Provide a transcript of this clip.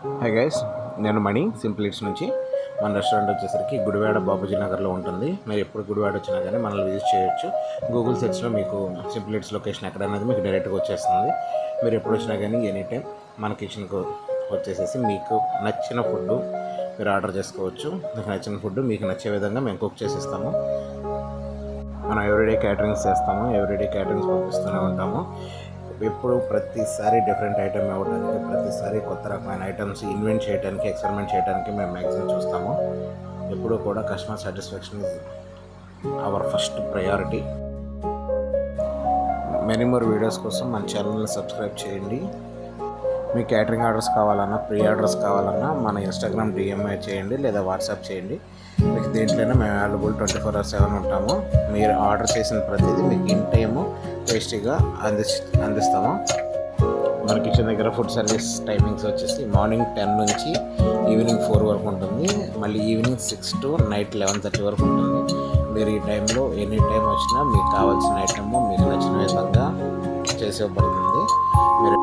Hi guys, నేను మణి simple eats నుంచి. మన రెస్టారెంట్ వచ్చేసరికి గుడివాడ బాపూజీ నగర్లో ఉంటుంది. మీరు ఎప్పుడు గుడివాడ వచ్చినా కానీ మనల్ని విజిట్ చేయొచ్చు. గూగుల్ సెర్చ్లో మీకు సింపుల్ ఈట్స్ లొకేషన్ ఎక్కడ అనేది మీకు డైరెక్ట్గా వచ్చేస్తుంది. మీరు ఎప్పుడు వచ్చినా కానీ ఎనీ టైం మన కిచెన్కు వచ్చేసేసి మీకు నచ్చిన ఫుడ్ మీరు ఆర్డర్ చేసుకోవచ్చు. మీకు నచ్చిన ఫుడ్ మీకు నచ్చే విధంగా మేము కుక్ చేసిస్తాము. మనం ఎవ్రీడే క్యాటరింగ్స్ చేస్తాము, ఎవ్రీడే క్యాటరింగ్స్ పంపిస్తూనే ఉంటాము. ఎప్పుడు ప్రతిసారి డిఫరెంట్ ఐటమ్ ఇవ్వడానికి, ప్రతిసారి కొత్త రకమైన ఐటమ్స్ ఇన్వెంట్ చేయడానికి, ఎక్స్పెరిమెంట్ చేయడానికి మేము మ్యాక్సిమం చూస్తాము. ఎప్పుడూ కూడా customer satisfaction is our first priority. Many more videos కోసం మన ఛానల్ని సబ్స్క్రైబ్ చేయండి. మీ క్యాటరింగ్ ఆర్డర్స్ కావాలన్నా, ప్రీ ఆర్డర్స్ కావాలన్నా మన ఇన్స్టాగ్రామ్ డిఎంఐ చేయండి లేదా వాట్సాప్ చేయండి. మీకు దేంట్లోనే మేము అవైలబుల్ 24/7 ఉంటాము. మీరు ఆర్డర్ చేసిన ప్రతిదీ మీకు ఇన్ టైము టేస్టీగా అందిస్తాము. మన కిచెన్ దగ్గర ఫుడ్ సర్వీస్ టైమింగ్స్ వచ్చేసి మార్నింగ్ 10 నుంచి ఈవినింగ్ 4 వరకు ఉంటుంది. మళ్ళీ ఈవినింగ్ 6 to నైట్ 11:30 వరకు ఉంటుంది. మీరు ఈ టైంలో ఎనీ టైం వచ్చినా మీకు కావాల్సిన ఐటమ్ మీకు నచ్చిన విధంగా చేసేయబడుతుంది. మీరు